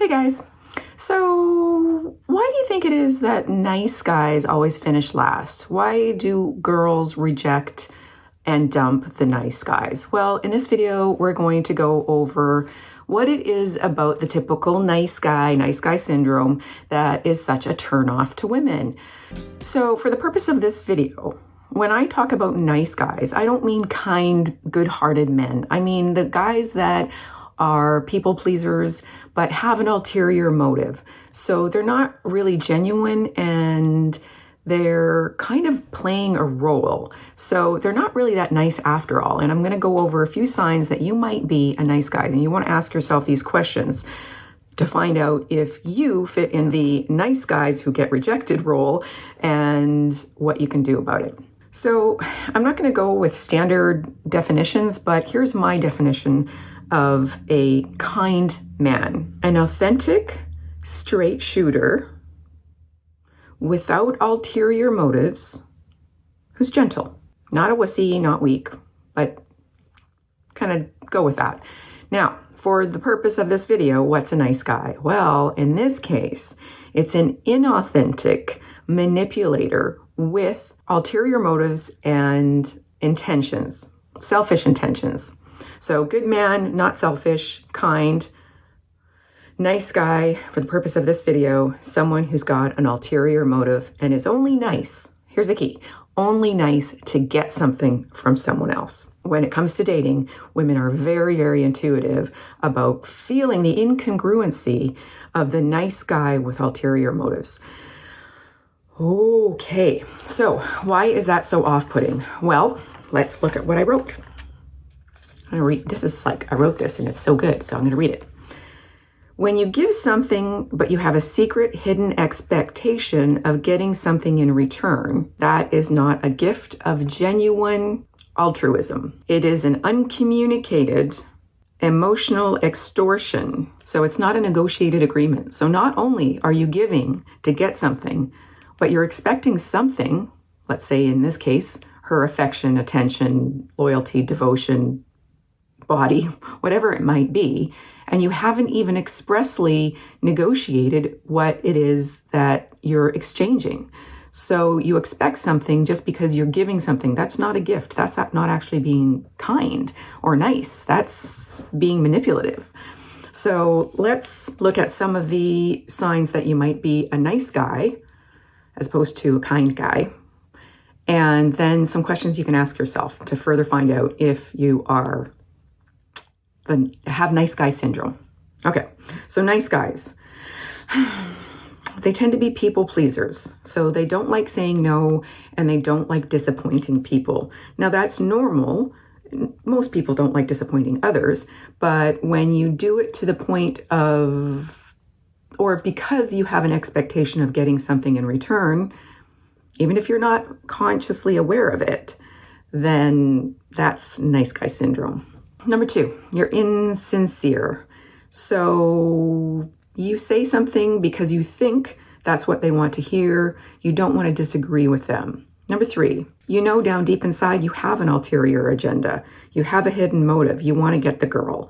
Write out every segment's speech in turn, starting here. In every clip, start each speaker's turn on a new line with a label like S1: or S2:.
S1: Hey guys. So, why do you think it is that nice guys always finish last? Why do girls reject and dump the nice guys? Well, in this video, we're going to go over what it is about the typical nice guy syndrome that is such a turnoff to women. So, for the purpose of this video, when I talk about nice guys, I don't mean kind, good-hearted men. I mean the guys that are people pleasers, but have an ulterior motive. So they're not really genuine and they're kind of playing a role. So they're not really that nice after all. And I'm going to go over a few signs that you might be a nice guy. And you want to ask yourself these questions to find out if you fit in the nice guys who get rejected role and what you can do about it. So I'm not going to go with standard definitions, but here's my definition of a kind man. An authentic, straight shooter without ulterior motives, who's gentle. Not a wussy, not weak, but kind of go with that. Now, for the purpose of this video, what's a nice guy? Well, in this case, it's an inauthentic manipulator with ulterior motives and intentions, selfish intentions. So good man, not selfish, kind, nice guy, for the purpose of this video, someone who's got an ulterior motive and is only nice. Here's the key. Only nice to get something from someone else. When it comes to dating, women are very, very intuitive about feeling the incongruency of the nice guy with ulterior motives. Okay, so why is that so off-putting? Well, let's look at what I wrote. I'm going to read, this is like, I wrote this and it's so good, so I'm going to read it. When you give something, but you have a secret hidden expectation of getting something in return, that is not a gift of genuine altruism. It is an uncommunicated emotional extortion. So it's not a negotiated agreement. So not only are you giving to get something, but you're expecting something, let's say in this case, her affection, attention, loyalty, devotion, body, whatever it might be, and you haven't even expressly negotiated what it is that you're exchanging. So you expect something just because you're giving something. That's not a gift. That's not actually being kind or nice. That's being manipulative. So let's look at some of the signs that you might be a nice guy as opposed to a kind guy. And then some questions you can ask yourself to further find out if you have nice guy syndrome. Okay, so nice guys. They tend to be people pleasers. So they don't like saying no and they don't like disappointing people. Now that's normal. Most people don't like disappointing others, but when you do it to the point of, or because you have an expectation of getting something in return, even if you're not consciously aware of it, then that's nice guy syndrome. Number 2, you're insincere. So you say something because you think that's what they want to hear. You don't want to disagree with them. Number 3, you know down deep inside you have an ulterior agenda. You have a hidden motive. You want to get the girl.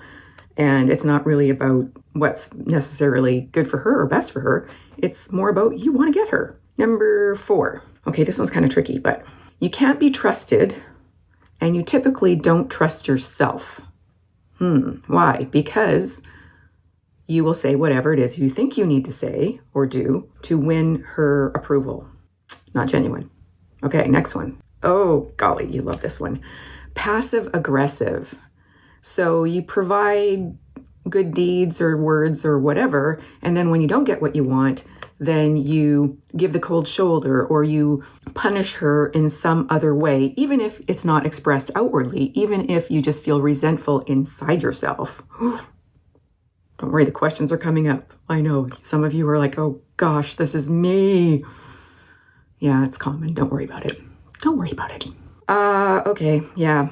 S1: And it's not really about what's necessarily good for her or best for her. It's more about you want to get her. Number 4. Okay, this one's kind of tricky, but you can't be trusted. And you typically don't trust yourself. Why? Because you will say whatever it is you think you need to say or do to win her approval. Not genuine. Okay, next one. Oh, golly, you love this one. Passive aggressive. So you provide good deeds or words or whatever, and then when you don't get what you want, then you give the cold shoulder or you punish her in some other way, even if it's not expressed outwardly, even if you just feel resentful inside yourself. Don't worry, the questions are coming up. I know some of you are like, oh gosh, this is me. Yeah, it's common. Don't worry about it. Don't worry about it. Okay, yeah.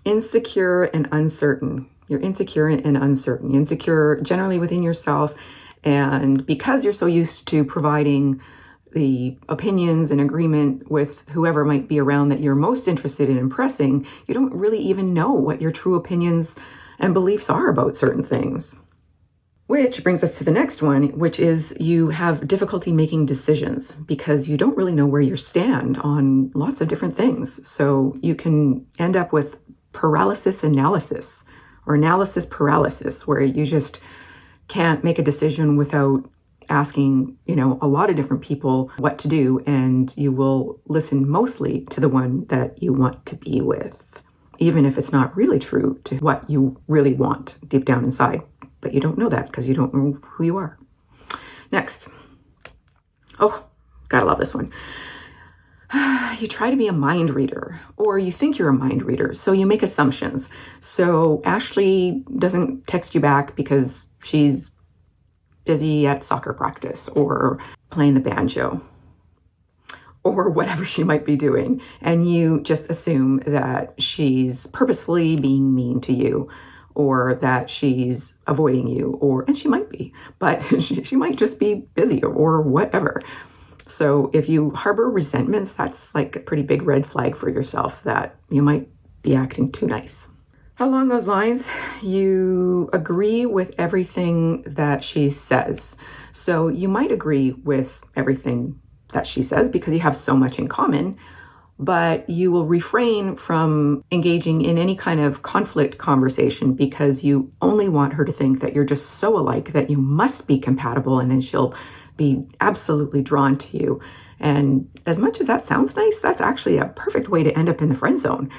S1: Insecure and uncertain. You're insecure and uncertain. Insecure generally within yourself. And because you're so used to providing the opinions and agreement with whoever might be around that you're most interested in impressing, you don't really even know what your true opinions and beliefs are about certain things. Which brings us to the next one, which is you have difficulty making decisions because you don't really know where you stand on lots of different things. So you can end up with paralysis analysis or analysis paralysis, where you just can't make a decision without asking, a lot of different people what to do, and you will listen mostly to the one that you want to be with, even if it's not really true to what you really want deep down inside. But you don't know that because you don't know who you are. Next. Oh, gotta love this one. You try to be a mind reader, or you think you're a mind reader, so you make assumptions. So Ashley doesn't text you back because she's busy at soccer practice or playing the banjo or whatever she might be doing. And you just assume that she's purposefully being mean to you, or that she's avoiding you, and she might be, but she might just be busy or whatever. So if you harbor resentments, that's like a pretty big red flag for yourself that you might be acting too nice. Along those lines, you agree with everything that she says. So you might agree with everything that she says because you have so much in common, but you will refrain from engaging in any kind of conflict conversation because you only want her to think that you're just so alike that you must be compatible, and then she'll be absolutely drawn to you. And as much as that sounds nice, that's actually a perfect way to end up in the friend zone,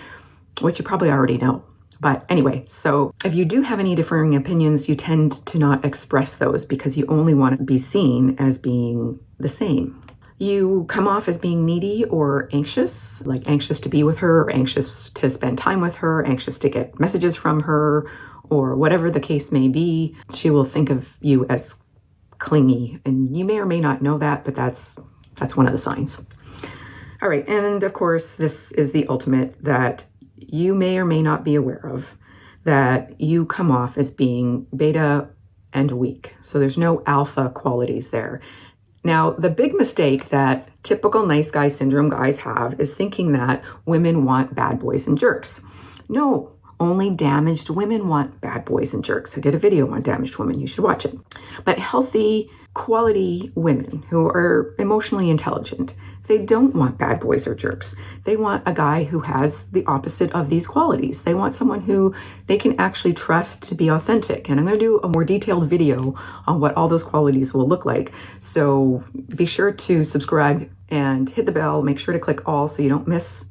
S1: which you probably already know. But anyway, so if you do have any differing opinions, you tend to not express those because you only want to be seen as being the same. You come off as being needy or anxious, like anxious to be with her, or anxious to spend time with her, anxious to get messages from her, or whatever the case may be. She will think of you as clingy, and you may or may not know that, but that's one of the signs. All right, and of course, this is the ultimate that you may or may not be aware of, that you come off as being beta and weak. So there's no alpha qualities there. Now, the big mistake that typical nice guy syndrome guys have is thinking that women want bad boys and jerks. No, only damaged women want bad boys and jerks. I did a video on damaged women. You should watch it. But healthy, quality women who are emotionally intelligent, they don't want bad boys or jerks. They want a guy who has the opposite of these qualities. They want someone who they can actually trust to be authentic. And I'm going to do a more detailed video on what all those qualities will look like. So be sure to subscribe and hit the bell. Make sure to click all so you don't miss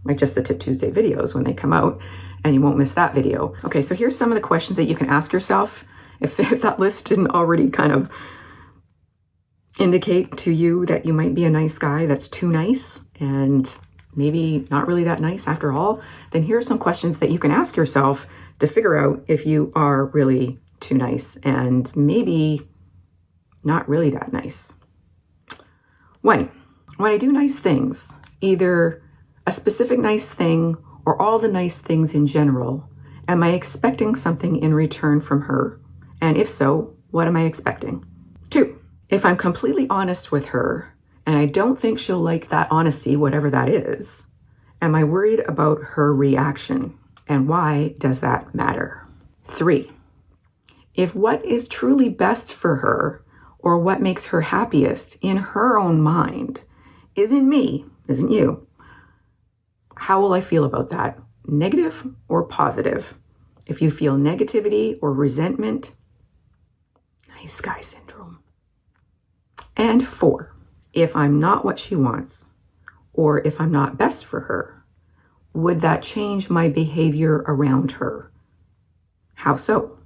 S1: my Just the Tip Tuesday videos when they come out, and you won't miss that video. Okay, so here's some of the questions that you can ask yourself if that list didn't already kind of indicate to you that you might be a nice guy that's too nice and maybe not really that nice after all. Then here are some questions that you can ask yourself to figure out if you are really too nice and maybe not really that nice. 1, when I do nice things, either a specific nice thing or all the nice things in general, am I expecting something in return from her? And if so, what am I expecting? 2, if I'm completely honest with her and I don't think she'll like that honesty, whatever that is, am I worried about her reaction? And why does that matter? 3, if what is truly best for her or what makes her happiest in her own mind isn't me, isn't you, how will I feel about that? Negative or positive? If you feel negativity or resentment, nice guy syndrome. And 4, if I'm not what she wants, or if I'm not best for her, would that change my behavior around her? How so?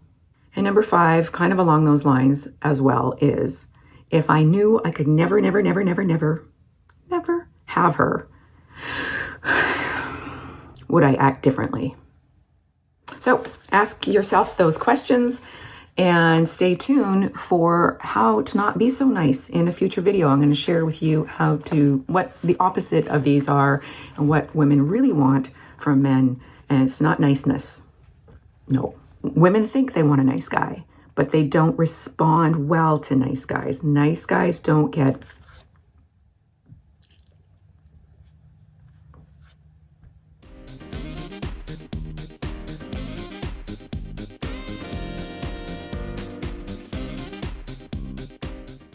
S1: And number 5, kind of along those lines as well, is if I knew I could never have her, would I act differently? So ask yourself those questions and stay tuned for how to not be so nice in a future video. I'm going to share with you what the opposite of these are and what women really want from men. And it's not niceness. No, women think they want a nice guy, but they don't respond well to nice guys. Nice guys don't get